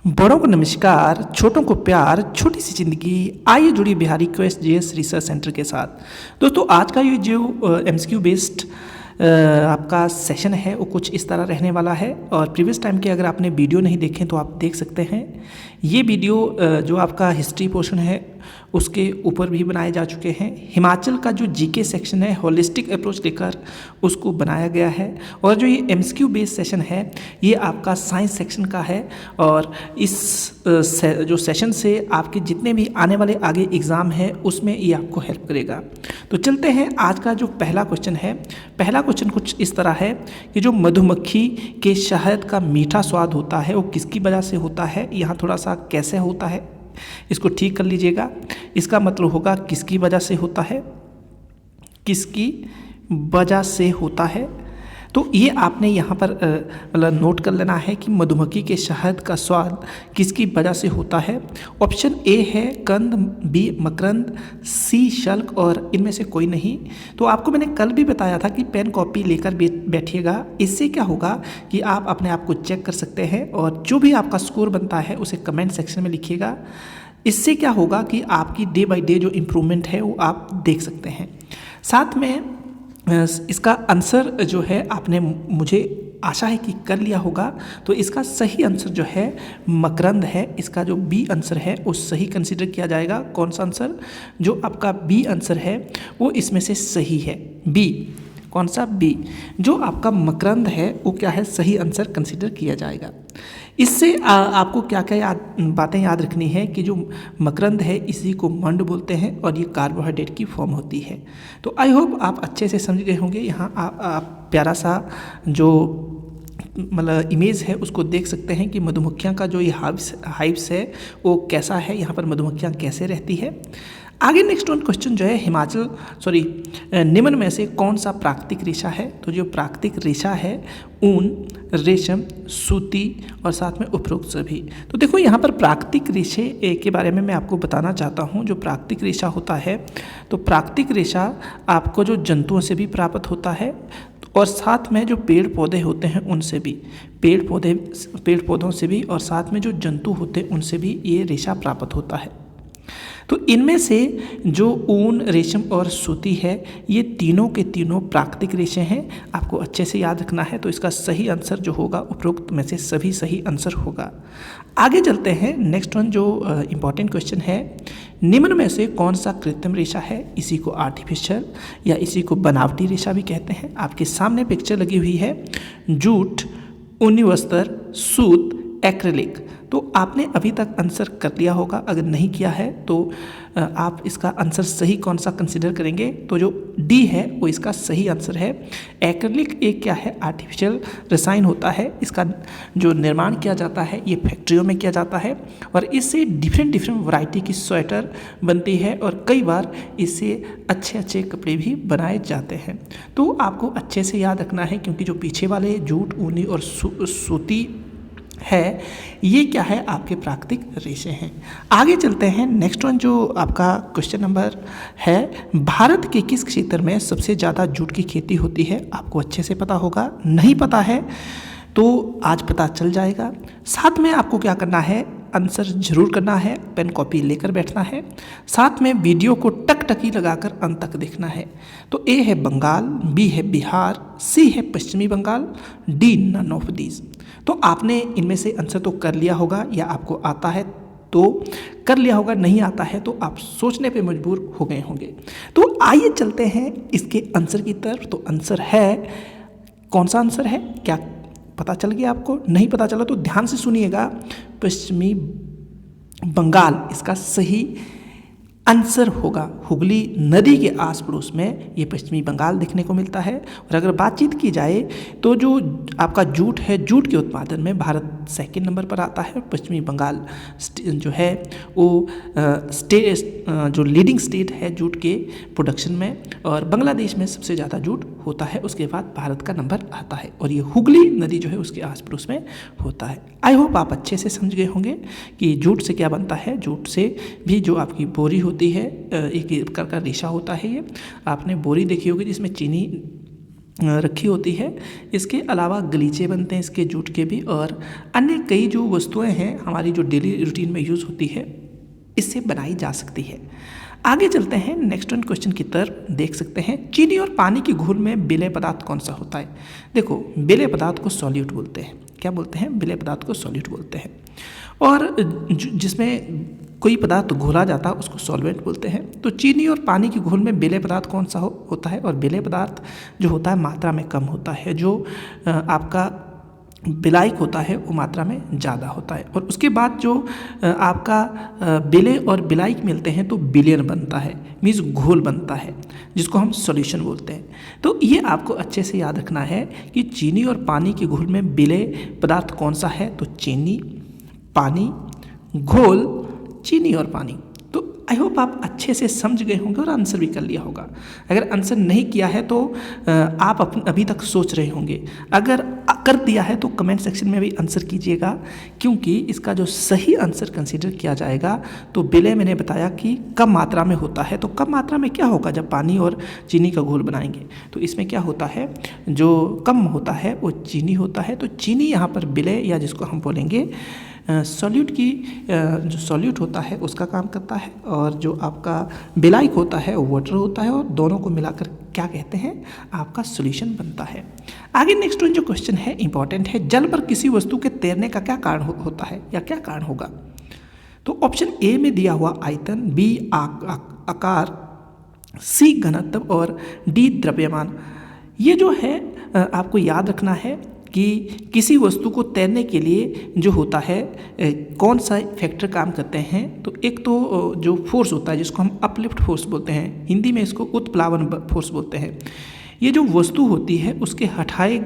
बड़ों को नमस्कार, छोटों को प्यार, छोटी सी जिंदगी। आइए जुड़ी Bihari quest GS research centre के साथ। दोस्तों आज का ये जो एमसीक्यू बेस्ड आपका सेशन है वो कुछ इस तरह रहने वाला है। और प्रीवियस टाइम के अगर आपने वीडियो नहीं देखे तो आप देख सकते हैं। ये वीडियो जो आपका हिस्ट्री पोर्शन है उसके ऊपर भी बनाए जा चुके हैं। हिमाचल का जो जीके सेक्शन है होलिस्टिक अप्रोच लेकर उसको बनाया गया है। और जो ये एमसीक्यू बेस्ड सेशन है ये आपका साइंस सेक्शन का है। और इस जो सेशन से आपके जितने भी आने वाले आगे एग्ज़ाम है उसमें ये आपको हेल्प करेगा। तो चलते हैं आज का जो पहला क्वेश्चन है। पहला क्वेश्चन कुछ इस तरह है कि जो मधुमक्खी के शहद का मीठा स्वाद होता है वो किसकी वजह से होता है। यहाँ थोड़ा सा कैसे होता है इसको ठीक कर लीजिएगा। इसका मतलब होगा किसकी वजह से होता है, किसकी वजह से होता है। तो ये आपने यहाँ पर मतलब नोट कर लेना है कि मधुमक्खी के शहद का स्वाद किसकी वजह से होता है। ऑप्शन ए है कंद, बी मकरंद, सी शल्क और इनमें से कोई नहीं। तो आपको मैंने कल भी बताया था कि पेन कॉपी लेकर बैठिएगा। इससे क्या होगा कि आप अपने आप को चेक कर सकते हैं और जो भी आपका स्कोर बनता है उसे कमेंट सेक्शन में लिखिएगा। इससे क्या होगा कि आपकी डे बाय डे जो इम्प्रूवमेंट है वो आप देख सकते हैं। साथ में इसका आंसर जो है आपने मुझे आशा है कि कर लिया होगा। तो इसका सही आंसर जो है मकरंद है। इसका जो बी आंसर है वो सही कंसीडर किया जाएगा। कौन सा आंसर? जो आपका बी आंसर है वो इसमें से सही है। बी कौन सा? बी। जो आपका मकरंद है वो क्या है, सही आंसर कंसीडर किया जाएगा। इससे आपको क्या क्या बातें याद रखनी है कि जो मकरंद है इसी को मंड बोलते हैं और ये कार्बोहाइड्रेट की फॉर्म होती है। तो आई होप आप अच्छे से समझ गए होंगे। यहाँ आप प्यारा सा जो मतलब इमेज है उसको देख सकते हैं कि मधुमक्खियाँ का जो ये हाइव्स है वो कैसा है, यहाँ पर मधुमक्खियाँ कैसे रहती है। आगे नेक्स्ट वन क्वेश्चन जो है निम्न में से कौन सा प्राकृतिक रेशा है। तो जो प्राकृतिक रेशा है ऊन, रेशम, सूती और साथ में उपरोक्त सभी। तो देखो यहाँ पर प्राकृतिक रेशे के बारे में मैं आपको बताना चाहता हूँ। जो प्राकृतिक रेशा होता है तो प्राकृतिक रेशा आपको जो जंतुओं से भी प्राप्त होता है और साथ में जो पेड़ पौधे होते हैं उनसे भी, पेड़ पौधों से भी और साथ में जो जंतु होते हैं उनसे भी ये रेशा प्राप्त होता है। तो इनमें से जो ऊन, रेशम और सूती है ये तीनों के तीनों प्राकृतिक रेशे हैं। आपको अच्छे से याद रखना है। तो इसका सही आंसर जो होगा उपरोक्त में से सभी सही आंसर होगा। आगे चलते हैं। नेक्स्ट वन जो इम्पॉर्टेंट क्वेश्चन है, निम्न में से कौन सा कृत्रिम रेशा है। इसी को आर्टिफिशियल या इसी को बनावटी रेशा भी कहते हैं। आपके सामने पिक्चर लगी हुई है। जूट, ऊनी वस्त्र, सूत, एक्रिलिक। तो आपने अभी तक आंसर कर लिया होगा। अगर नहीं किया है तो आप इसका आंसर सही कौन सा कंसीडर करेंगे। तो जो डी है वो इसका सही आंसर है। एक्रिलिक एक क्या है, आर्टिफिशियल रसायन होता है। इसका जो निर्माण किया जाता है ये फैक्ट्रियों में किया जाता है और इससे डिफरेंट वैरायटी की स्वेटर बनती है और कई बार इससे अच्छे कपड़े भी बनाए जाते हैं। तो आपको अच्छे से याद रखना है क्योंकि जो पीछे वाले जूट, ऊनी और सूती है ये क्या है, आपके प्राकृतिक रेशे हैं। आगे चलते हैं। नेक्स्ट वन जो आपका क्वेश्चन नंबर है, भारत के किस क्षेत्र में सबसे ज़्यादा जूट की खेती होती है। आपको अच्छे से पता होगा। नहीं पता है तो आज पता चल जाएगा। साथ में आपको क्या करना है, आंसर जरूर करना है, पेन कॉपी लेकर बैठना है। साथ में वीडियो को टकटकी लगाकर अंत तक देखना है। तो ए है बंगाल, बी है बिहार, सी है पश्चिमी Bengal, D none of these. तो आपने इनमें से आंसर तो कर लिया होगा या आपको आता है तो कर लिया होगा, नहीं आता है तो आप सोचने पे मजबूर हो गए होंगे। तो आइए चलते हैं इसके आंसर की तरफ। तो आंसर है, कौन सा आंसर है, क्या पता चल गया आपको? नहीं पता चला तो ध्यान से सुनिएगा। पश्चिमी बंगाल इसका सही आंसर होगा। हुगली नदी के आस पड़ोस में ये पश्चिमी बंगाल देखने को मिलता है। और अगर बातचीत की जाए तो जो आपका जूट है, जूट के उत्पादन में भारत सेकंड नंबर पर आता है और पश्चिमी बंगाल जो है वो जो लीडिंग स्टेट है जूट के प्रोडक्शन में। और बांग्लादेश में सबसे ज़्यादा जूट होता है, उसके बाद भारत का नंबर आता है और ये हुगली नदी जो है उसके आस पड़ोस में होता है। आई होप आप अच्छे से समझ गए होंगे कि जूट से क्या बनता है। जूट से भी जो आपकी बोरी होती है, एक प्रकार का रेशा होता है। ये आपने बोरी देखी होगी जिसमें चीनी रखी होती है। इसके अलावा गलीचे बनते हैं इसके जूट के भी, और अन्य कई जो वस्तुएं हैं हमारी जो डेली रूटीन में यूज़ होती है इससे बनाई जा सकती है। आगे चलते हैं नेक्स्ट वन क्वेश्चन की तरफ। देख सकते हैं चीनी और पानी की घोल में विलेय पदार्थ कौन सा होता है। देखो विलेय पदार्थ को सॉल्यूट बोलते हैं। क्या बोलते हैं? विलेय पदार्थ को सॉल्यूट बोलते हैं। और जिसमें कोई पदार्थ घोला जाता है उसको सॉल्वेंट बोलते हैं। तो चीनी और पानी की घोल में विलेय पदार्थ कौन सा होता है? और विलेय पदार्थ जो होता है मात्रा में कम होता है, जो आपका विलायक होता है वो मात्रा में ज़्यादा होता है। और उसके बाद जो आपका विलेय और विलायक मिलते हैं तो विलयन बनता है, मीन्स घोल बनता है, जिसको हम सॉल्यूशन बोलते हैं। तो ये आपको अच्छे से याद रखना है कि चीनी और पानी के घोल में विलेय पदार्थ कौन सा है। तो चीनी, पानी, घोल, चीनी और पानी। तो आई होप आप अच्छे से समझ गए होंगे और आंसर भी कर लिया होगा। अगर आंसर नहीं किया है तो आप अभी तक सोच रहे होंगे। अगर कर दिया है तो कमेंट सेक्शन में भी आंसर कीजिएगा, क्योंकि इसका जो सही आंसर कंसीडर किया जाएगा तो विलेय मैंने बताया कि कम मात्रा में होता है। तो कम मात्रा में क्या होगा? जब पानी और चीनी का घोल बनाएंगे तो इसमें क्या होता है, जो कम होता है वो चीनी होता है। तो चीनी यहाँ पर विलेय या जिसको हम बोलेंगे सॉल्यूट की जो सॉल्यूट होता है उसका काम करता है, और जो आपका विलायक होता है वो वाटर होता है, और दोनों को मिलाकर क्या कहते हैं? आपका सॉल्यूशन बनता है। आगे नेक्स्ट जो क्वेश्चन है इंपॉर्टेंट है। जल पर किसी वस्तु के तैरने का क्या कारण होता है या क्या कारण होगा? तो ऑप्शन ए में दिया हुआ आयतन, बी आकार, सी घनत्व और डी द्रव्यमान। ये जो है आपको याद रखना है कि किसी वस्तु को तैरने के लिए जो होता है कौन सा फैक्टर काम करते हैं। तो एक तो जो फोर्स होता है जिसको हम अपलिफ्ट फोर्स बोलते हैं, हिंदी में इसको उत्प्लावन फोर्स बोलते हैं। ये जो वस्तु होती है उसके हटाए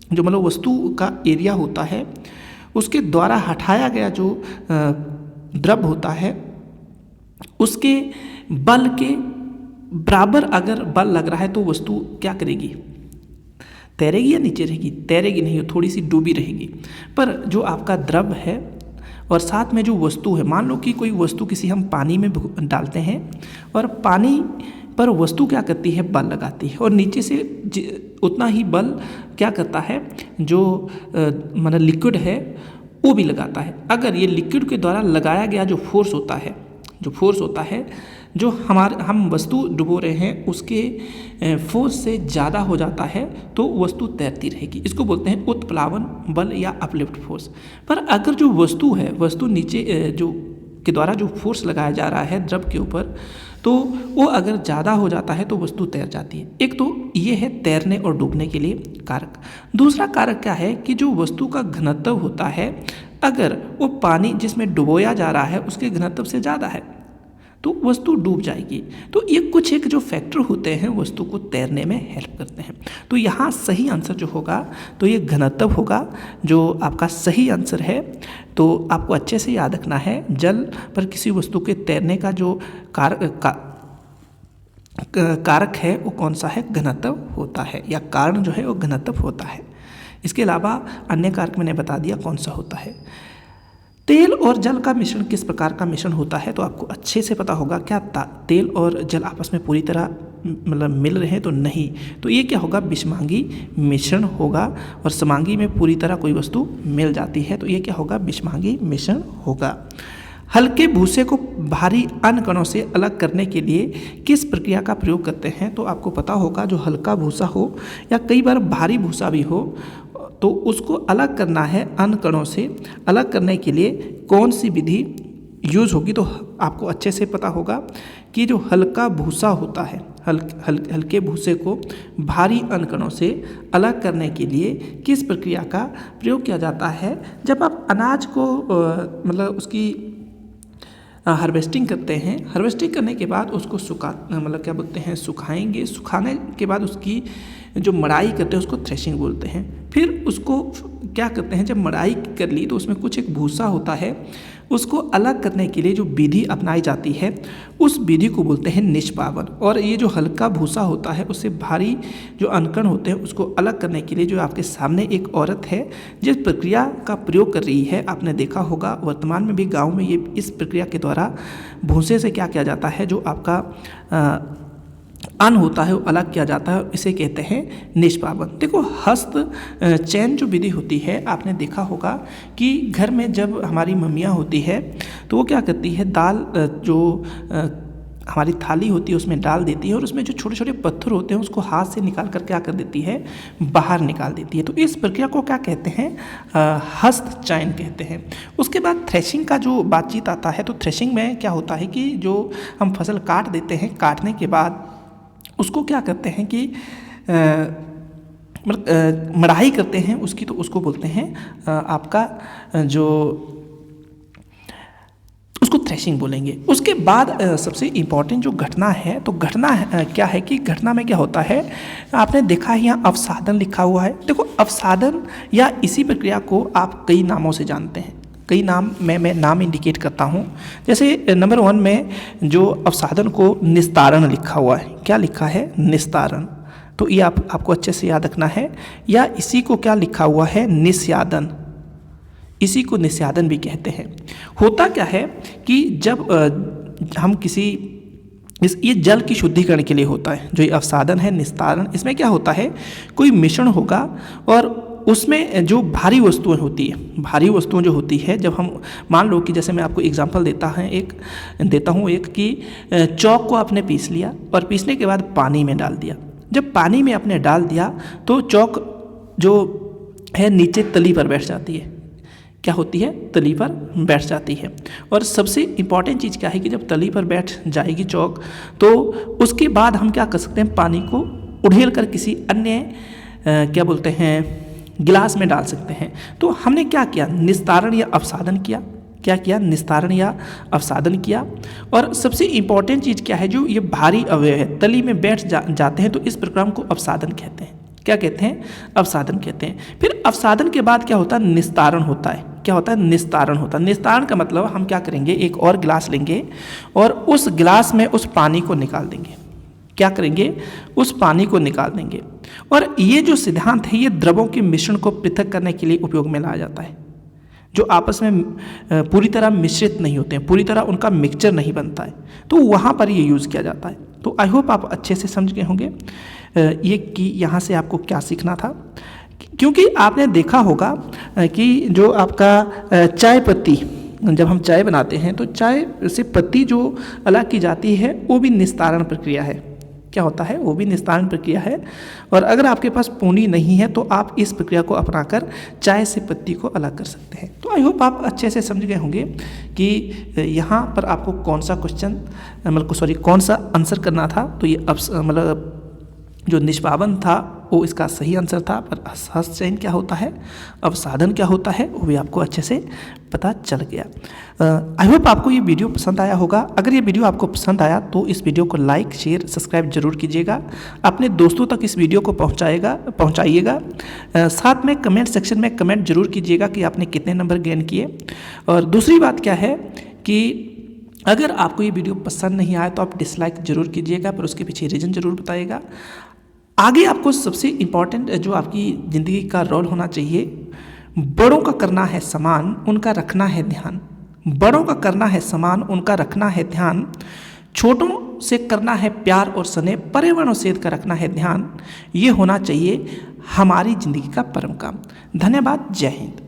जो मतलब वस्तु का एरिया होता है उसके द्वारा हटाया गया जो द्रव होता है उसके बल के बराबर अगर बल लग रहा है तो वस्तु क्या करेगी? तैरेगी या नीचे रहेगी? तैरेगी नहीं, थोड़ी सी डूबी रहेगी। पर जो आपका द्रव है और साथ में जो वस्तु है, मान लो कि कोई वस्तु किसी हम पानी में डालते हैं और पानी पर वस्तु क्या करती है? बल लगाती है, और नीचे से उतना ही बल क्या करता है? जो मतलब लिक्विड है वो भी लगाता है। अगर ये लिक्विड के द्वारा लगाया गया जो फोर्स होता है जो हम वस्तु डुबो रहे हैं उसके फोर्स से ज़्यादा हो जाता है तो वस्तु तैरती रहेगी। इसको बोलते हैं उत्प्लावन बल या अपलिफ्ट फोर्स। पर अगर जो वस्तु नीचे जो के द्वारा जो फोर्स लगाया जा रहा है द्रव के ऊपर, तो वो अगर ज़्यादा हो जाता है तो वस्तु तैर जाती है। एक तो ये है तैरने और डूबने के लिए कारक। दूसरा कारक क्या है कि जो वस्तु का घनत्व होता है, अगर वो पानी जिसमें डुबोया जा रहा है उसके घनत्व से ज़्यादा है तो वस्तु डूब जाएगी। तो ये कुछ एक जो फैक्टर होते हैं वस्तु को तैरने में हेल्प करते हैं। तो यहाँ सही आंसर जो होगा तो ये घनत्व होगा जो आपका सही आंसर है। तो आपको अच्छे से याद रखना है, जल पर किसी वस्तु के तैरने का जो कारक है वो कौन सा है? घनत्व होता है, या कारण जो है वो घनत्व होता है। इसके अलावा अन्य कारक मैंने बता दिया कौन सा होता है। तेल और जल का मिश्रण किस प्रकार का मिश्रण होता है? तो आपको अच्छे से पता होगा। क्या तेल और जल आपस में पूरी तरह मतलब मिल रहे हैं? तो नहीं। तो ये क्या होगा? विषमांगी मिश्रण होगा। और समांगी में पूरी तरह कोई वस्तु मिल जाती है तो ये क्या होगा? विषमांगी मिश्रण होगा। हल्के भूसे को भारी अन्य कणों से अलग करने के लिए किस प्रक्रिया का प्रयोग करते हैं? तो आपको पता होगा जो हल्का भूसा हो या कई बार भारी भूसा भी हो तो उसको अलग करना है अन्य कणों से अलग करने के लिए कौन सी विधि यूज़ होगी? तो आपको अच्छे से पता होगा कि जो हल्का भूसा होता है, हल्के भूसे को भारी अन्य कणों से अलग करने के लिए किस प्रक्रिया का प्रयोग किया जाता है? जब आप अनाज को मतलब उसकी हार्वेस्टिंग करते हैं, हार्वेस्टिंग करने के बाद उसको सुखाएंगे। सुखाने के बाद उसकी जो मड़ाई करते हैं उसको थ्रेशिंग बोलते हैं। फिर उसको क्या करते हैं? जब मड़ाई कर ली तो उसमें कुछ एक भूसा होता है, उसको अलग करने के लिए जो विधि अपनाई जाती है उस विधि को बोलते हैं निष्पावन। और ये जो हल्का भूसा होता है उससे भारी जो अनकण होते हैं उसको अलग करने के लिए जो आपके सामने एक औरत है जिस प्रक्रिया का प्रयोग कर रही है, आपने देखा होगा वर्तमान में भी गाँव में ये इस प्रक्रिया के द्वारा भूसे से क्या किया जाता है, जो आपका अन्न होता है वो अलग किया जाता है, इसे कहते हैं निष्पादन। देखो हस्त चयन जो विधि होती है, आपने देखा होगा कि घर में जब हमारी मम्मियाँ होती है तो वो क्या करती है, दाल जो हमारी थाली होती है उसमें डाल देती है और उसमें जो छोटे छोटे पत्थर होते हैं उसको हाथ से निकाल कर क्या कर देती है, बाहर निकाल देती है। तो इस प्रक्रिया को क्या कहते हैं, हस्त चयन कहते हैं। उसके बाद थ्रेशिंग का जो बातचीत आता है, तो थ्रेशिंग में क्या होता है कि जो हम फसल काट देते हैं, काटने के बाद उसको क्या करते हैं कि मढ़ाई करते हैं उसकी, तो उसको बोलते हैं आपका जो उसको थ्रेशिंग बोलेंगे। उसके बाद सबसे इम्पॉर्टेंट जो घटना है, तो घटना क्या है कि घटना में क्या होता है, आपने देखा है यहाँ अवसादन लिखा हुआ है। देखो अवसादन या इसी प्रक्रिया को आप कई नामों से जानते हैं, कई नाम मैं नाम इंडिकेट करता हूँ। जैसे नंबर 1 में जो अवसादन को निस्तारण लिखा हुआ है, क्या लिखा है, निस्तारण, तो ये आपको अच्छे से याद रखना है। या इसी को क्या लिखा हुआ है, निस्यादन, इसी को निस्यादन भी कहते हैं। होता क्या है कि जब हम किसी ये जल की शुद्धिकरण के लिए होता है, जो ये अवसादन है, निस्तारण, इसमें क्या होता है, कोई मिश्रण होगा और उसमें जो भारी वस्तुएं होती है, भारी वस्तुएं जो होती है, जब हम मान लो कि जैसे मैं आपको एग्जांपल देता हूँ एक कि चौक को आपने पीस लिया और पीसने के बाद पानी में डाल दिया। जब पानी में आपने डाल दिया तो चौक जो है नीचे तली पर बैठ जाती है, क्या होती है, तली पर बैठ जाती है। और सबसे इम्पॉर्टेंट चीज़ क्या है कि जब तली पर बैठ जाएगी चौक, तो उसके बाद हम क्या कर सकते हैं, पानी को उड़ेल कर किसी अन्य क्या बोलते हैं, गिलास में डाल सकते हैं। तो हमने क्या किया, निस्तारण या अवसादन किया। क्या किया, निस्तारण या अवसादन किया। और सबसे इम्पॉर्टेंट चीज़ क्या है, जो ये भारी अवयव है तली में बैठ जाते हैं, तो इस प्रक्रिया को अवसादन कहते हैं। क्या कहते हैं, अवसादन कहते हैं। फिर अवसादन के बाद क्या होता है, निस्तारण होता है। क्या होता है, निस्तारण होता है। निस्तारण का मतलब हम क्या करेंगे, एक और गिलास लेंगे और उस गिलास में उस पानी को निकाल देंगे। क्या करेंगे, उस पानी को निकाल देंगे। और ये जो सिद्धांत है, ये द्रवों के मिश्रण को पृथक करने के लिए उपयोग में लाया जाता है, जो आपस में पूरी तरह मिश्रित नहीं होते हैं, पूरी तरह उनका मिक्सचर नहीं बनता है, तो वहाँ पर ये यूज़ किया जाता है। तो आई होप आप अच्छे से समझ गए होंगे ये कि यहाँ से आपको क्या सीखना था। क्योंकि आपने देखा होगा कि जो आपका चाय पत्ती, जब हम चाय बनाते हैं तो चाय से पत्ती जो अलग की जाती है वो भी निस्तारण प्रक्रिया है। क्या होता है, वो भी निस्तारण प्रक्रिया है। और अगर आपके पास पूनी नहीं है तो आप इस प्रक्रिया को अपनाकर चाय से पत्ती को अलग कर सकते हैं। तो आई होप आप अच्छे से समझ गए होंगे कि यहाँ पर आपको कौन सा क्वेश्चन कौन सा आंसर करना था। तो ये मतलब जो निष्पादन था वो इसका सही आंसर था, पर हस्त चयन क्या होता है, अवसादन क्या होता है, वो भी आपको अच्छे से पता चल गया। आई होप आपको ये वीडियो पसंद आया होगा। अगर ये वीडियो आपको पसंद आया तो इस वीडियो को लाइक, शेयर, सब्सक्राइब जरूर कीजिएगा। अपने दोस्तों तक इस वीडियो को पहुंचाइएगा। साथ में कमेंट सेक्शन में कमेंट जरूर कीजिएगा कि आपने कितने नंबर गेन किए। और दूसरी बात क्या है कि अगर आपको ये वीडियो पसंद नहीं आया तो आप डिसलाइक जरूर कीजिएगा, पर उसके पीछे रीज़न जरूर बताइएगा। आगे आपको सबसे इम्पॉर्टेंट जो आपकी ज़िंदगी का रोल होना चाहिए, बड़ों का करना है सम्मान, उनका रखना है ध्यान। बड़ों का करना है सम्मान, उनका रखना है ध्यान। छोटों से करना है प्यार और स्नेह, पर्यावरण और सेहत का रखना है ध्यान। ये होना चाहिए हमारी ज़िंदगी का परम काम। धन्यवाद। जय हिंद।